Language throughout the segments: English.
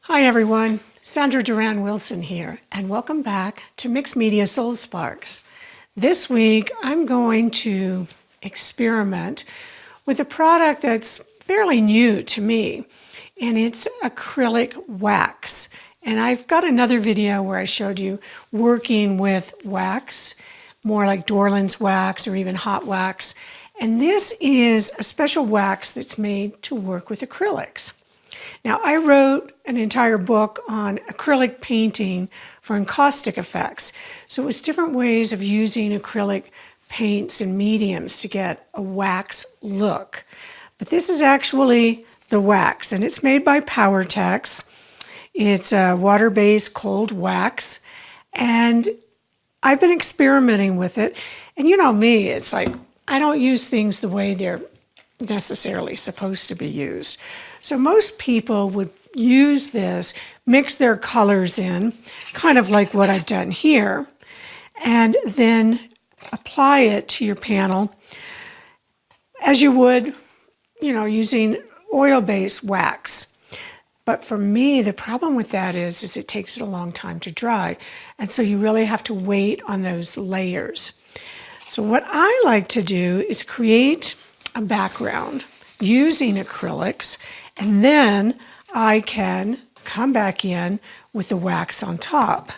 Hi everyone, Sandra Duran Wilson here, and welcome back to Mixed Media Soul Sparks. This week I'm going to experiment with a product that's fairly new to me, and it's acrylic wax. And I've got another video where I showed you working with wax, more like Dorland's wax or even hot wax. And this is a special wax that's made to work with acrylics. Now, I wrote an entire book on acrylic painting for encaustic effects. So it was different ways of using acrylic paints and mediums to get a wax look. But this is actually the wax, and it's made by PowerTex. It's a water-based cold wax, and I've been experimenting with it. And you know me, it's like I don't use things the way they're necessarily supposed to be used. So most people would use this, mix their colors in, kind of like what I've done here, and then apply it to your panel as you would, using oil-based wax. But for me, the problem with that is it takes a long time to dry, and so you really have to wait on those layers. So what I like to do is create a background using acrylics, and then I can come back in with the wax on top.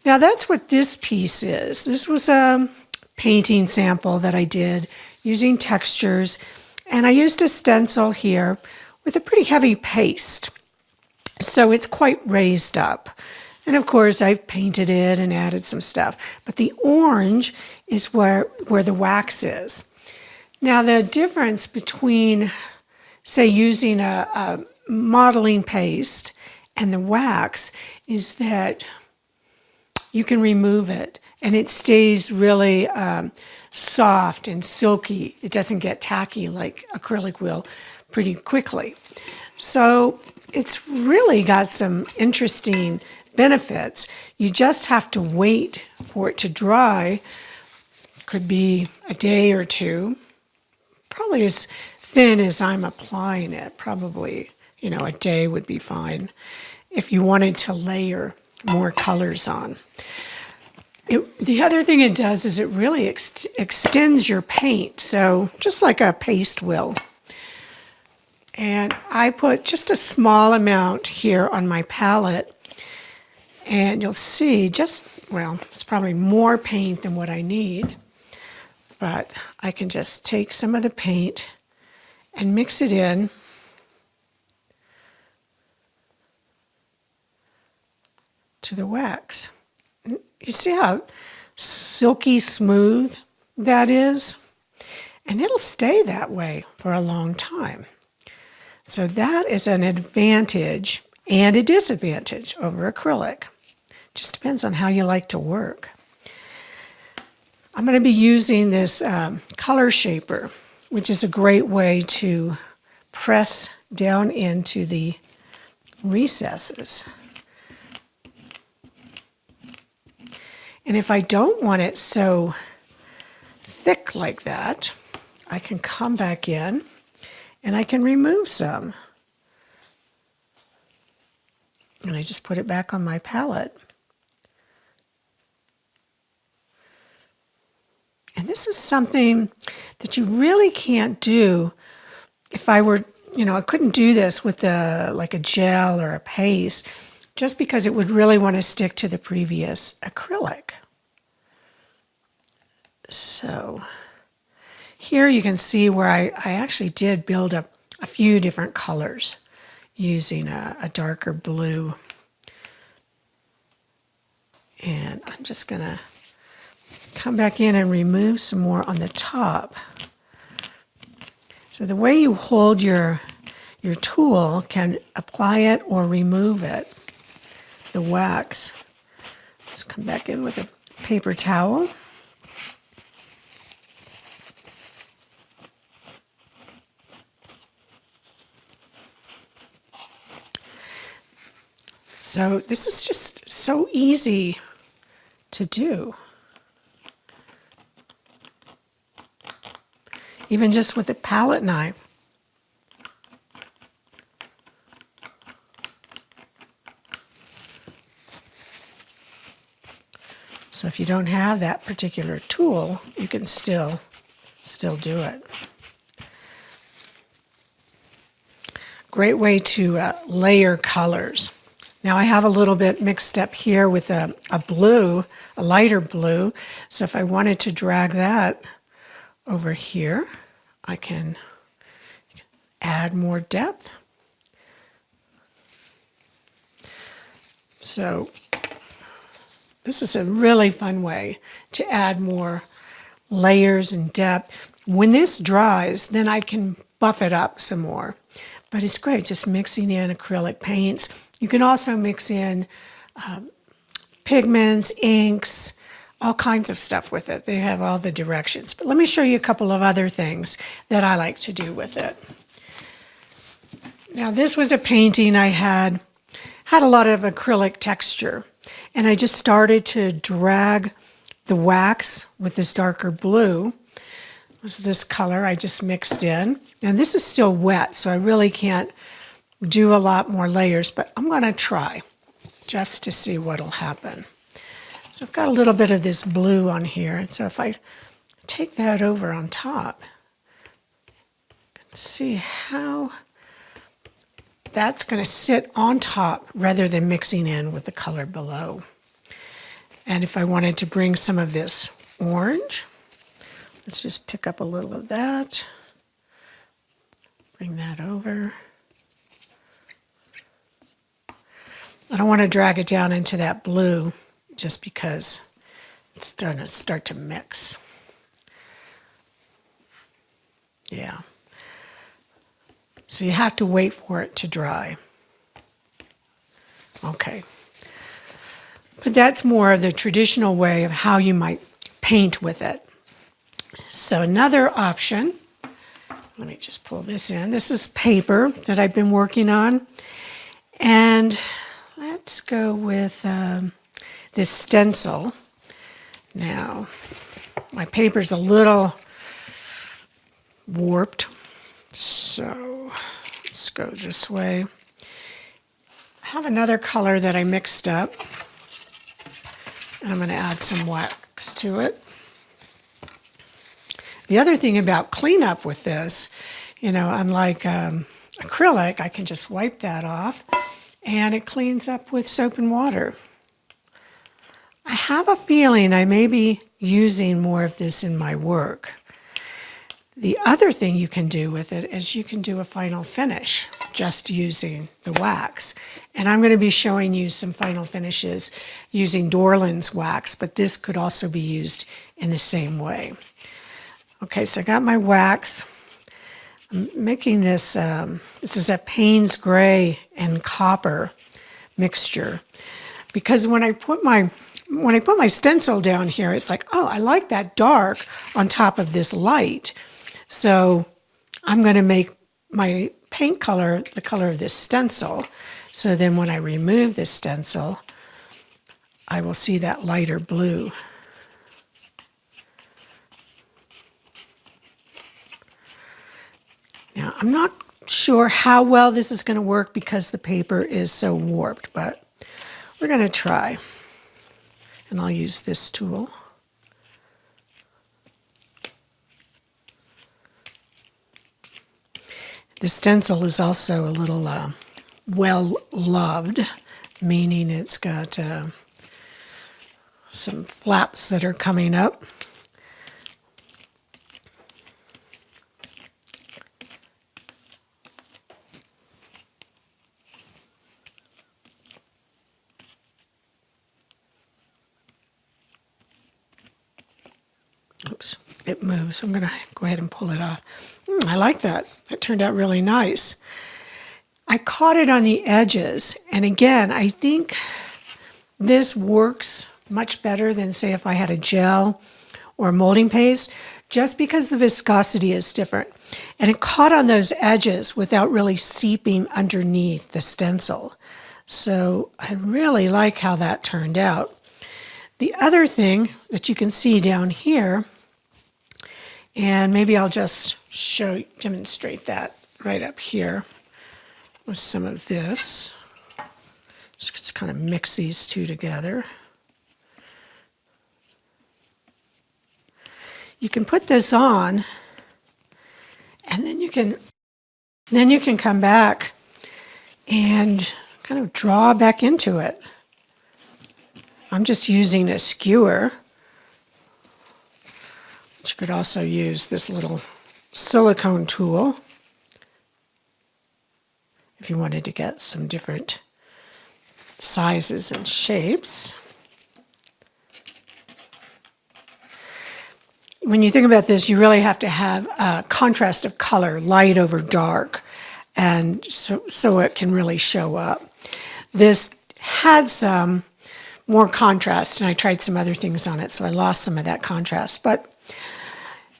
Now that's what this piece is. This was a painting sample that I did using textures, and I used a stencil here with a pretty heavy paste. So it's quite raised up. And of course I've painted it and added some stuff. But the orange is where the wax is. Now the difference between, say, using a modeling paste and the wax is that you can remove it and it stays really soft and silky. It doesn't get tacky like acrylic will pretty quickly. So it's really got some interesting benefits. You just have to wait for it to dry. Could be a day or two. Probably as thin as I'm applying it. Probably, a day would be fine if you wanted to layer more colors on. The other thing it does is it really extends your paint, so just like a paste will. And I put just a small amount here on my palette, and you'll see it's probably more paint than what I need, but I can just take some of the paint and mix it in. To the wax. You see how silky smooth that is? And it'll stay that way for a long time. So that is an advantage and a disadvantage over acrylic. Just depends on how you like to work. I'm going to be using this color shaper, which is a great way to press down into the recesses. And if I don't want it so thick like that, I can come back in and I can remove some. And I just put it back on my palette. And this is something that you really can't do if I were, I couldn't do this with like a gel or a paste, just because it would really want to stick to the previous acrylic. So here you can see where I actually did build up a few different colors using a darker blue. And I'm just going to come back in and remove some more on the top. So the way you hold your tool can apply it or remove it. The wax. Just come back in with a paper towel. So this is just so easy to do. Even just with a palette knife. So if you don't have that particular tool, you can still do it. Great way to layer colors. Now I have a little bit mixed up here with a blue, a lighter blue. So if I wanted to drag that over here, I can add more depth. So this is a really fun way to add more layers and depth. When this dries, then I can buff it up some more. But it's great just mixing in acrylic paints. You can also mix in pigments, inks, all kinds of stuff with it. They have all the directions. But let me show you a couple of other things that I like to do with it. Now this was a painting I had a lot of acrylic texture. And I just started to drag the wax with this darker blue. It was this color I just mixed in. And this is still wet, so I really can't do a lot more layers, but I'm going to try just to see what'll happen. So I've got a little bit of this blue on here, and so if I take that over on top, you can see how that's going to sit on top rather than mixing in with the color below. And if I wanted to bring some of this orange, let's just pick up a little of that, bring that over. I don't want to drag it down into that blue just because it's going to start to mix. Yeah. So you have to wait for it to dry. Okay. But that's more of the traditional way of how you might paint with it. So another option, let me just pull this in. This is paper that I've been working on. And let's go with this stencil. Now, my paper's a little warped, so let's go this way. I have another color that I mixed up, and I'm going to add some wax to it. The other thing about cleanup with this, unlike acrylic, I can just wipe that off, and it cleans up with soap and water. I have a feeling I may be using more of this in my work. The other thing you can do with it is you can do a final finish just using the wax. And I'm going to be showing you some final finishes using Dorland's wax, but this could also be used in the same way. Okay, so I got my wax. I'm making this, this is a Payne's Gray and Copper mixture. Because when I put my stencil down here, it's like, oh, I like that dark on top of this light. So I'm going to make my paint color the color of this stencil. So then when I remove this stencil, I will see that lighter blue. Now, I'm not sure how well this is going to work because the paper is so warped, but we're going to try. And I'll use this tool. The stencil is also a little well-loved, meaning it's got some flaps that are coming up. Oops, it moves. I'm going to go ahead and pull it off. I like that. That turned out really nice. I caught it on the edges, and again, I think this works much better than, say, if I had a gel or a molding paste, just because the viscosity is different. And it caught on those edges without really seeping underneath the stencil. So I really like how that turned out. The other thing that you can see down here, and maybe I'll just demonstrate that right up here with some of this. Just kind of mix these two together. you can put this on, and then you can come back and kind of draw back into it. I'm just using a skewer, but you could also use this little silicone tool if you wanted to get some different sizes and shapes. When you think about this, you really have to have a contrast of color, light over dark, and so it can really show up. This had some more contrast, and I tried some other things on it, so I lost some of that contrast. But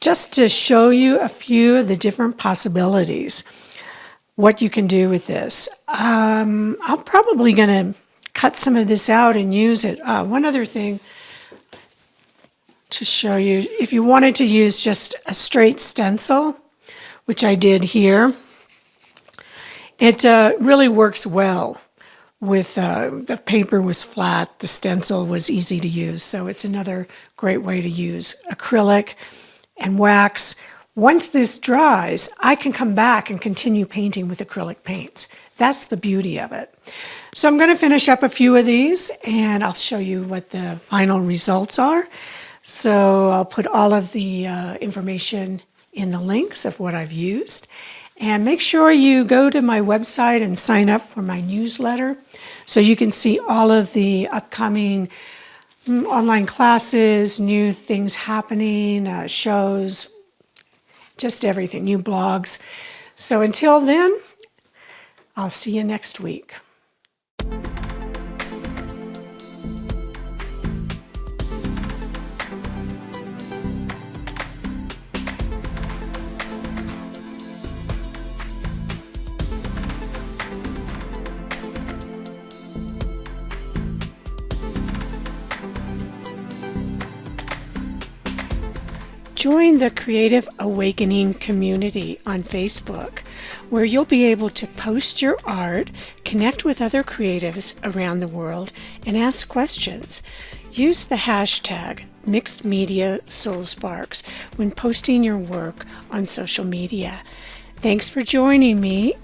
just to show you a few of the different possibilities, what you can do with this. I'm probably going to cut some of this out and use it. One other thing to show you, if you wanted to use just a straight stencil, which I did here, it really works well with the paper was flat, the stencil was easy to use, so it's another great way to use acrylic and wax. Once this dries, I can come back and continue painting with acrylic paints. That's the beauty of it. So I'm going to finish up a few of these, and I'll show you what the final results are. So I'll put all of the information in the links of what I've used. And make sure you go to my website and sign up for my newsletter so you can see all of the upcoming online classes, new things happening, shows, just everything, new blogs. So until then, I'll see you next week. Join the Creative Awakening community on Facebook, where you'll be able to post your art, connect with other creatives around the world, and ask questions. Use the hashtag #MixedMediaSoulSparks when posting your work on social media. Thanks for joining me,